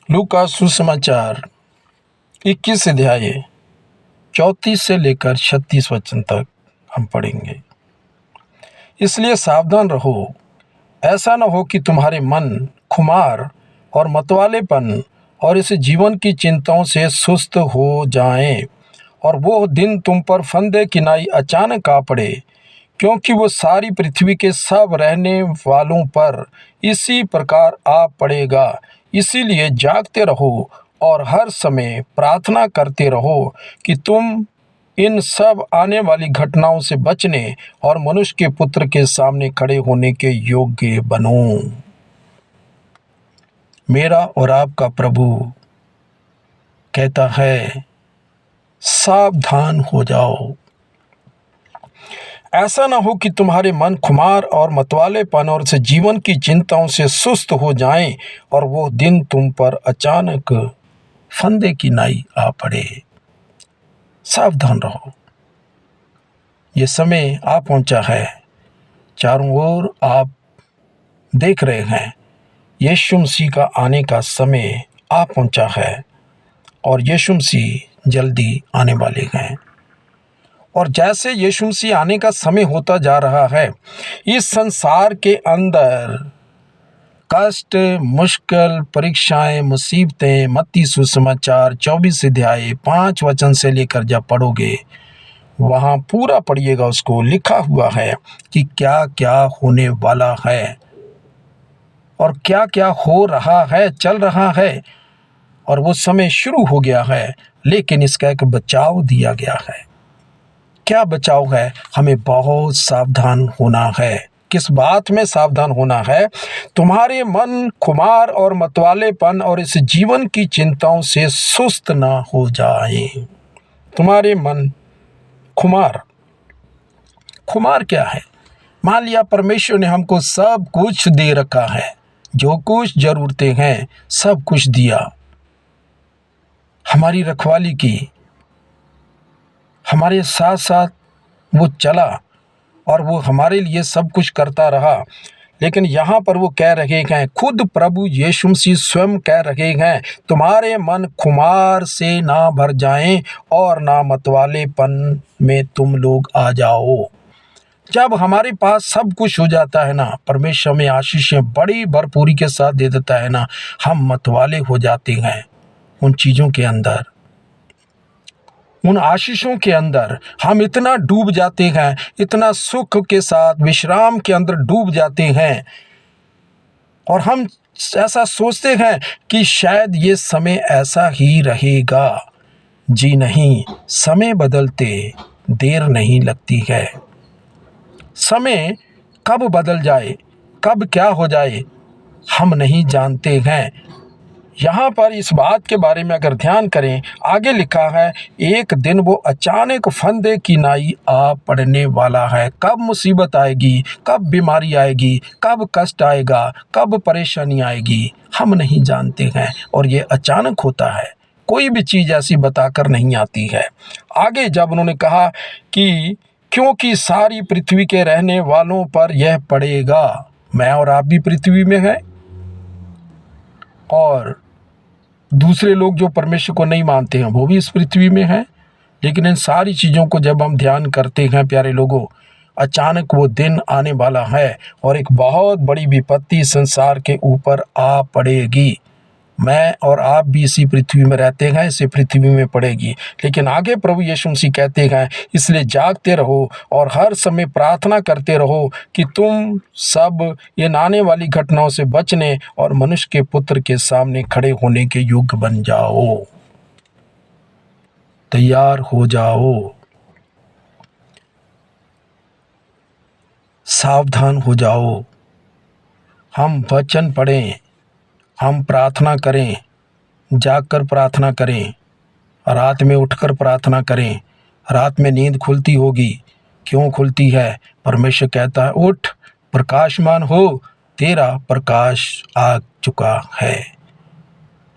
लूका सुसमाचार 21 अध्याय 34 से लेकर 36 वचन तक हम पढ़ेंगे। इसलिए सावधान रहो, ऐसा न हो कि तुम्हारे मन खुमार और मतवालेपन और इस जीवन की चिंताओं से सुस्त हो जाएं, और वो दिन तुम पर फंदे की नाई अचानक आ पड़े, क्योंकि वो सारी पृथ्वी के सब रहने वालों पर इसी प्रकार आ पड़ेगा। इसीलिए जागते रहो और हर समय प्रार्थना करते रहो कि तुम इन सब आने वाली घटनाओं से बचने और मनुष्य के पुत्र के सामने खड़े होने के योग्य बनो। मेरा और आपका प्रभु कहता है, सावधान हो जाओ। ऐसा ना हो कि तुम्हारे मन खुमार और मतवालेपन और से जीवन की चिंताओं से सुस्त हो जाएं, और वो दिन तुम पर अचानक फंदे की नाई आ पड़े। सावधान रहो। ये समय आ पहुंचा है। चारों ओर आप देख रहे हैं, यीशु मसीह का आने का समय आ पहुंचा है, और यीशु मसीह जल्दी आने वाले हैं। और जैसे यीशु मसीह आने का समय होता जा रहा है, इस संसार के अंदर कष्ट, मुश्किल, परीक्षाएं, मुसीबतें, मत्ती सुसमाचार 24 अध्याय 5 वचन से लेकर जब पढ़ोगे, वहाँ पूरा पढ़िएगा, उसको लिखा हुआ है कि क्या क्या होने वाला है और क्या क्या हो रहा है, चल रहा है, और वो समय शुरू हो गया है। लेकिन इसका एक बचाव दिया गया है। क्या बचाव है? हमें बहुत सावधान होना है। किस बात में सावधान होना है? तुम्हारे मन खुमार और मतवालेपन और इस जीवन की चिंताओं से सुस्त ना हो जाए। तुम्हारे मन खुमार क्या है? मान लिया परमेश्वर ने हमको सब कुछ दे रखा है, जो कुछ जरूरतें हैं सब कुछ दिया, हमारी रखवाली की, हमारे साथ साथ वो चला और वो हमारे लिए सब कुछ करता रहा। लेकिन यहाँ पर वो कह रहे हैं, खुद प्रभु यीशु मसीह स्वयं कह रहे हैं, तुम्हारे मन खुमार से ना भर जाएं और ना मतवालेपन में तुम लोग आ जाओ। जब हमारे पास सब कुछ हो जाता है ना, परमेश्वर में आशीषें बड़ी भरपूरी के साथ दे देता है ना, हम मतवाले हो जाते हैं उन चीज़ों के अंदर, उन आशीषों के अंदर हम इतना डूब जाते हैं, इतना सुख के साथ विश्राम के अंदर डूब जाते हैं, और हम ऐसा सोचते हैं कि शायद ये समय ऐसा ही रहेगा। जी नहीं, समय बदलते देर नहीं लगती है। समय कब बदल जाए, कब क्या हो जाए, हम नहीं जानते हैं। यहाँ पर इस बात के बारे में अगर ध्यान करें, आगे लिखा है, एक दिन वो अचानक फंदे की नाई आ पड़ने वाला है। कब मुसीबत आएगी, कब बीमारी आएगी, कब कष्ट आएगा, कब परेशानी आएगी, हम नहीं जानते हैं। और ये अचानक होता है, कोई भी चीज़ ऐसी बताकर नहीं आती है। आगे जब उन्होंने कहा कि क्योंकि सारी पृथ्वी के रहने वालों पर यह पड़ेगा, मैं और आप भी पृथ्वी में हैं, और दूसरे लोग जो परमेश्वर को नहीं मानते हैं वो भी इस पृथ्वी में हैं। लेकिन इन सारी चीज़ों को जब हम ध्यान करते हैं प्यारे लोगों, अचानक वो दिन आने वाला है और एक बहुत बड़ी विपत्ति संसार के ऊपर आ पड़ेगी। मैं और आप भी इसी पृथ्वी में रहते हैं, इसी पृथ्वी में पड़ेगी। लेकिन आगे प्रभु यीशु मसीह कहते हैं, इसलिए जागते रहो और हर समय प्रार्थना करते रहो कि तुम सब इन आने वाली घटनाओं से बचने और मनुष्य के पुत्र के सामने खड़े होने के योग्य बन जाओ। तैयार हो जाओ, सावधान हो जाओ। हम वचन पढ़ें, हम प्रार्थना करें, जागकर प्रार्थना करें, रात में उठकर प्रार्थना करें। रात में नींद खुलती होगी, क्यों खुलती है? परमेश्वर कहता है, उठ, प्रकाशमान हो, तेरा प्रकाश आ चुका है।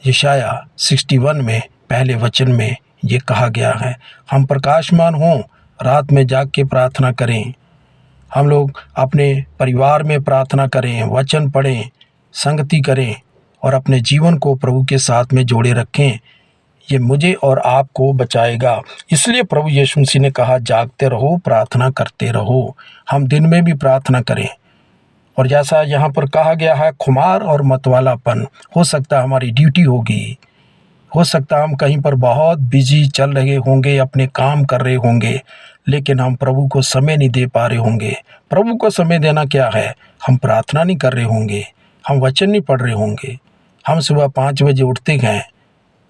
यशाया 61 में पहले वचन में ये कहा गया है, हम प्रकाशमान हों, रात में जाग के प्रार्थना करें। हम लोग अपने परिवार में प्रार्थना करें, वचन पढ़ें, संगति करें, और अपने जीवन को प्रभु के साथ में जोड़े रखें। ये मुझे और आपको बचाएगा। इसलिए प्रभु यीशु मसीह ने कहा, जागते रहो, प्रार्थना करते रहो। हम दिन में भी प्रार्थना करें। और जैसा यहाँ पर कहा गया है, खुमार और मतवालापन, हो सकता है हमारी ड्यूटी होगी, हो सकता है हम कहीं पर बहुत बिजी चल रहे होंगे, अपने काम कर रहे होंगे, लेकिन हम प्रभु को समय नहीं दे पा रहे होंगे। प्रभु को समय देना क्या है? हम प्रार्थना नहीं कर रहे होंगे, हम वचन नहीं पढ़ रहे होंगे। हम सुबह 5 बजे उठते हैं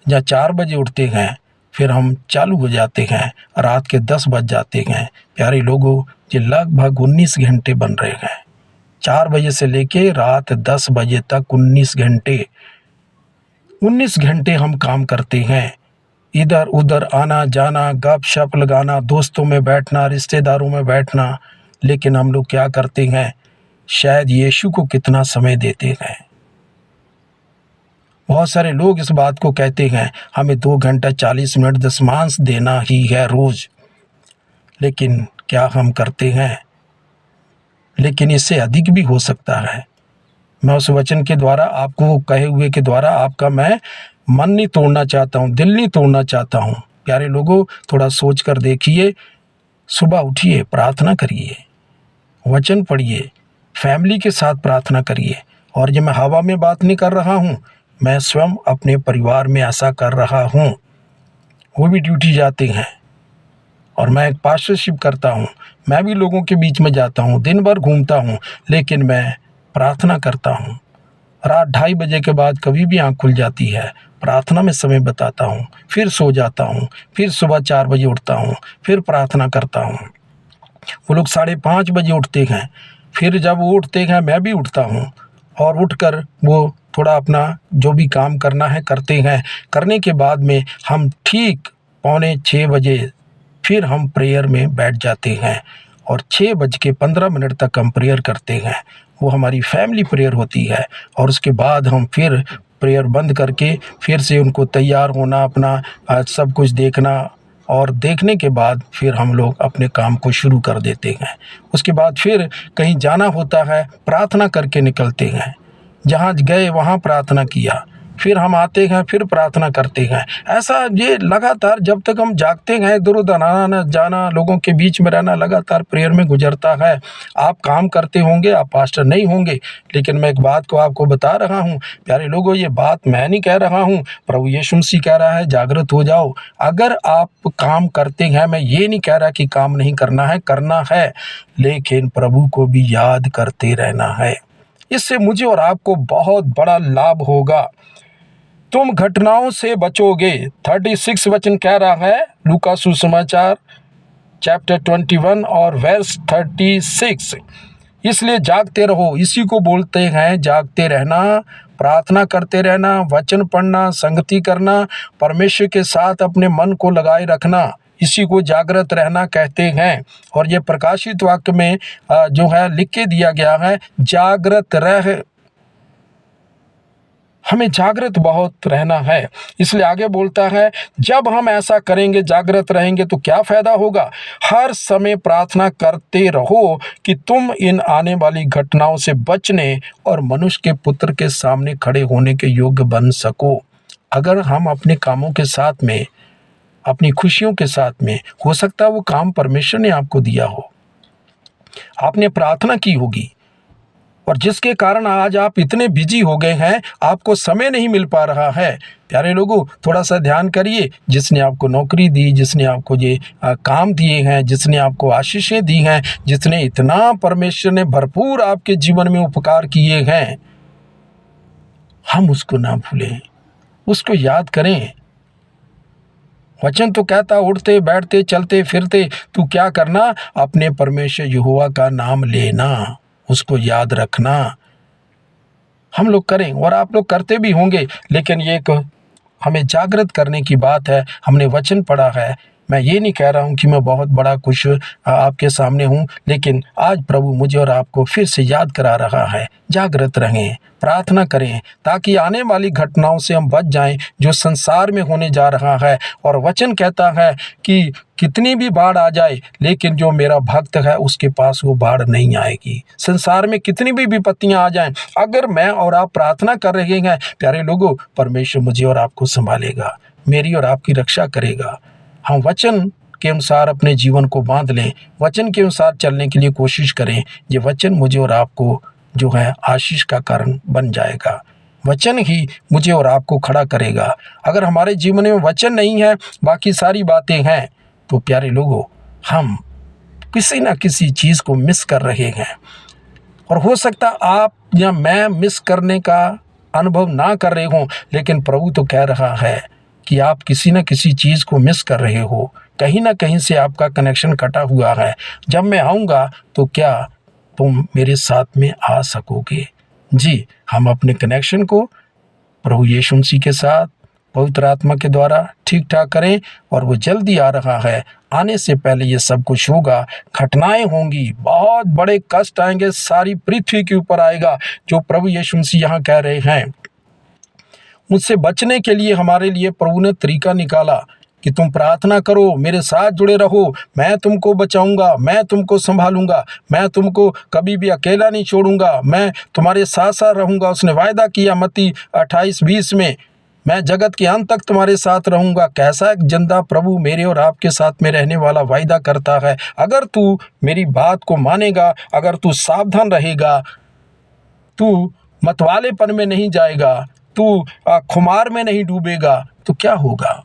या 4 बजे उठते हैं, फिर हम चालू हो जाते हैं, रात के 10 बज जाते हैं। प्यारे लोगों, ये लगभग 19 घंटे बन रहे हैं। 4 बजे से लेके रात 10 बजे तक 19 घंटे हम काम करते हैं। इधर उधर आना जाना, गप शप लगाना, दोस्तों में बैठना, रिश्तेदारों में बैठना, लेकिन हम लोग क्या करते हैं? शायद यीशु को कितना समय देते हैं। बहुत सारे लोग इस बात को कहते हैं, हमें 2 घंटा 40 मिनट दशमांश देना ही है रोज़, लेकिन क्या हम करते हैं? लेकिन इससे अधिक भी हो सकता है। मैं उस वचन के द्वारा, आपको कहे हुए के द्वारा, आपका मैं मन नहीं तोड़ना चाहता हूँ, दिल नहीं तोड़ना चाहता हूँ। प्यारे लोगों, थोड़ा सोच कर देखिए। सुबह उठिए, प्रार्थना करिए, वचन पढ़िए, फैमिली के साथ प्रार्थना करिए। और ये मैं हवा में बात नहीं कर रहा हूँ, मैं स्वयं अपने परिवार में ऐसा कर रहा हूँ। वो भी ड्यूटी जाते हैं और मैं एक पास्टरशिप करता हूँ। मैं भी लोगों के बीच में जाता हूँ, दिन भर घूमता हूँ, लेकिन मैं प्रार्थना करता हूँ। रात 2:30 बजे के बाद कभी भी आँख खुल जाती है, प्रार्थना में समय बताता हूँ, फिर सो जाता हूँ, फिर सुबह 4 बजे उठता हूँ, फिर प्रार्थना करता हूँ। वो लोग 5:30 बजे उठते हैं, फिर जब वो उठते हैं मैं भी उठता हूँ, और उठकर वो थोड़ा अपना जो भी काम करना है करते हैं। करने के बाद में हम ठीक 5:45 बजे फिर हम प्रेयर में बैठ जाते हैं, और 6:15 तक हम प्रेयर करते हैं। वो हमारी फैमिली प्रेयर होती है। और उसके बाद हम फिर प्रेयर बंद करके फिर से उनको तैयार होना, अपना सब कुछ देखना, और देखने के बाद फिर हम लोग अपने काम को शुरू कर देते हैं। उसके बाद फिर कहीं जाना होता है, प्रार्थना करके निकलते हैं। जहाँ गए वहाँ प्रार्थना किया, फिर हम आते हैं, फिर प्रार्थना करते हैं। ऐसा ये लगातार जब तक हम जागते हैं, इधर उधर आना जाना, लोगों के बीच में रहना, लगातार प्रेयर में गुजरता है। आप काम करते होंगे, आप पास्टर नहीं होंगे, लेकिन मैं एक बात को आपको बता रहा हूँ। प्यारे लोगों, ये बात मैं नहीं कह रहा हूँ, प्रभु यीशु मसीह कह रहा है, जागृत हो जाओ। अगर आप काम करते हैं, मैं ये नहीं कह रहा कि काम नहीं करना है, लेकिन प्रभु को भी याद करते रहना है। इससे मुझे और आपको बहुत बड़ा लाभ होगा। तुम घटनाओं से बचोगे। 36 वचन कह रहा है, लूका सुसमाचार चैप्टर 21 और वर्स 36। इसलिए जागते रहो, इसी को बोलते हैं जागते रहना, प्रार्थना करते रहना, वचन पढ़ना, संगति करना, परमेश्वर के साथ अपने मन को लगाए रखना, इसी को जागृत रहना कहते हैं। और ये प्रकाशित वाक्य में जो है लिख के दिया गया है, जागृत रह। हमें जागृत बहुत रहना है। इसलिए आगे बोलता है, जब हम ऐसा करेंगे, जागृत रहेंगे, तो क्या फ़ायदा होगा? हर समय प्रार्थना करते रहो कि तुम इन आने वाली घटनाओं से बचने और मनुष्य के पुत्र के सामने खड़े होने के योग्य बन सको। अगर हम अपने कामों के साथ में, अपनी खुशियों के साथ में, हो सकता है वो काम परमेश्वर ने आपको दिया हो, आपने प्रार्थना की होगी, और जिसके कारण आज आप इतने बिजी हो गए हैं, आपको समय नहीं मिल पा रहा है। प्यारे लोगों, थोड़ा सा ध्यान करिए। जिसने आपको नौकरी दी, जिसने आपको ये काम दिए हैं, जिसने आपको आशीषें दी हैं, जिसने इतना परमेश्वर ने भरपूर आपके जीवन में उपकार किए हैं, हम उसको ना भूलें, उसको याद करें। वचन तो कहता, उठते बैठते चलते फिरते तू क्या करना? अपने परमेश्वर यहोवा का नाम लेना, उसको याद रखना। हम लोग करें, और आप लोग करते भी होंगे, लेकिन ये एक हमें जागृत करने की बात है। हमने वचन पढ़ा है, मैं ये नहीं कह रहा हूँ कि मैं बहुत बड़ा कुछ आपके सामने हूँ, लेकिन आज प्रभु मुझे और आपको फिर से याद करा रहा है। जागृत रहें, प्रार्थना करें, ताकि आने वाली घटनाओं से हम बच जाएं जो संसार में होने जा रहा है। और वचन कहता है कि कितनी भी बाढ़ आ जाए, लेकिन जो मेरा भक्त है उसके पास वो बाढ़ नहीं आएगी। संसार में कितनी भी विपत्तियां आ जाएं, अगर मैं और आप प्रार्थना कर रहे हैं प्यारे लोगों, परमेश्वर मुझे और आपको संभालेगा, मेरी और आपकी रक्षा करेगा। हम वचन के अनुसार अपने जीवन को बांध लें, वचन के अनुसार चलने के लिए कोशिश करें। ये वचन मुझे और आपको जो है आशीष का कारण बन जाएगा। वचन ही मुझे और आपको खड़ा करेगा। अगर हमारे जीवन में वचन नहीं है, बाकी सारी बातें हैं, तो प्यारे लोगों, हम किसी ना किसी चीज़ को मिस कर रहे हैं। और हो सकता आप या मैं मिस करने का अनुभव ना कर रहे हों, लेकिन प्रभु तो कह रहा है कि आप किसी न किसी चीज़ को मिस कर रहे हो। कहीं ना कहीं से आपका कनेक्शन कटा हुआ है। जब मैं आऊँगा तो क्या तुम मेरे साथ में आ सकोगे? जी, हम अपने कनेक्शन को प्रभु यीशु मसीह के साथ पवित्र आत्मा के द्वारा ठीक ठाक करें, और वो जल्दी आ रहा है। आने से पहले ये सब कुछ होगा, घटनाएं होंगी, बहुत बड़े कष्ट आएंगे, सारी पृथ्वी के ऊपर आएगा, जो प्रभु यीशु मसीह यहाँ कह रहे हैं। मुझसे बचने के लिए हमारे लिए प्रभु ने तरीका निकाला कि तुम प्रार्थना करो, मेरे साथ जुड़े रहो, मैं तुमको बचाऊंगा, मैं तुमको संभालूंगा, मैं तुमको कभी भी अकेला नहीं छोड़ूंगा, मैं तुम्हारे साथ साथ रहूंगा। उसने वायदा किया मत्ती 28:20 में, मैं जगत के अंत तक तुम्हारे साथ रहूंगा। कैसा एक जिंदा प्रभु मेरे और आपके साथ में रहने वाला वायदा करता है। अगर तू मेरी बात को मानेगा, अगर तू सावधान रहेगा, तू मतवालेपन में नहीं जाएगा, तू खुमार में नहीं डूबेगा, तो क्या होगा?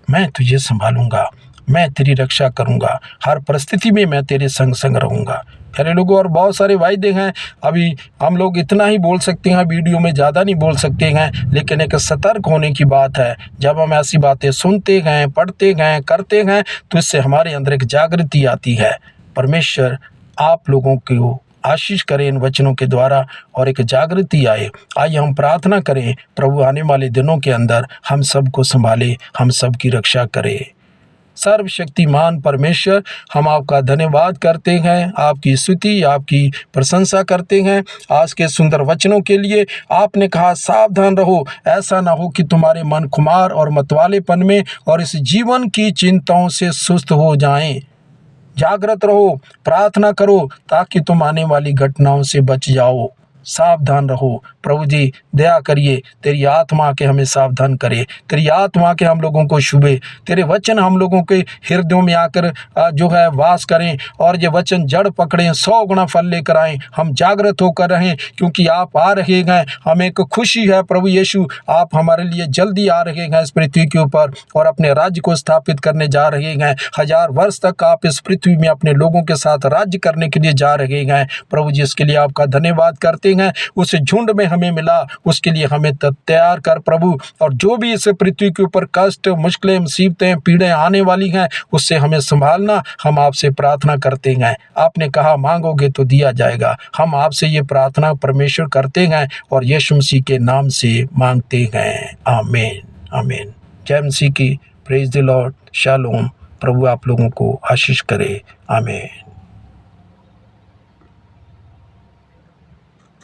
मैं तुझे संभालूंगा, मैं तेरी रक्षा करूंगा, हर परिस्थिति में मैं तेरे संग संग रहूंगा। प्यारे लोगों, और बहुत सारे वायदे हैं। अभी हम लोग इतना ही बोल सकते हैं, वीडियो में ज़्यादा नहीं बोल सकते हैं, लेकिन एक सतर्क होने की बात है। जब हम ऐसी बातें सुनते हैं, पढ़ते हैं, करते हैं, तो इससे हमारे अंदर एक जागृति आती है। परमेश्वर आप लोगों को आशीष करें इन वचनों के द्वारा, और एक जागृति आए। आइए हम प्रार्थना करें, प्रभु आने वाले दिनों के अंदर हम सबको संभाले, हम सबकी रक्षा करे। सर्वशक्तिमान परमेश्वर, हम आपका धन्यवाद करते हैं, आपकी स्तुति, आपकी प्रशंसा करते हैं आज के सुंदर वचनों के लिए। आपने कहा सावधान रहो, ऐसा ना हो कि तुम्हारे मन खुमार और मतवालेपन में और इस जीवन की चिंताओं से सुस्त हो जाएं। जागृत रहो, प्रार्थना करो, ताकि तुम आने वाली घटनाओं से बच जाओ। सावधान रहो। प्रभु जी दया करिए, तेरी आत्मा के हमें सावधान करे, तेरी आत्मा के हम लोगों को छुए, तेरे वचन हम लोगों के हृदयों में आकर जो है वास करें, और ये वचन जड़ पकड़ें, 100 गुना फल लेकर आएँ। हम जागृत होकर रहें, क्योंकि आप आ रहे हैं। हमें एक खुशी है प्रभु यीशु, आप हमारे लिए जल्दी आ रहे हैं इस पृथ्वी के ऊपर, और अपने राज्य को स्थापित करने जा रहे हैं। 1000 वर्ष तक आप इस पृथ्वी में अपने लोगों के साथ राज्य करने के लिए जा रहे हैं। प्रभु जी, इसके लिए आपका धन्यवाद करते हैं। उस झुंड में हमें मिला, उसके लिए हमें तैयार कर प्रभु, और जो भी इस पृथ्वी के ऊपर कष्ट, मुश्किलें, मुसीबतें, पीड़ें आने वाली हैं, उससे हमें संभालना। हम आपसे प्रार्थना करते हैं। आपने कहा मांगोगे तो दिया जाएगा। हम आपसे ये प्रार्थना परमेश्वर करते हैं, और यीशु मसीह के नाम से मांगते हैं। आमीन, आमीन। जय मसीह की। Praise the Lord. शालोम। प्रभु आप लोगों को आशीष करे। आमीन।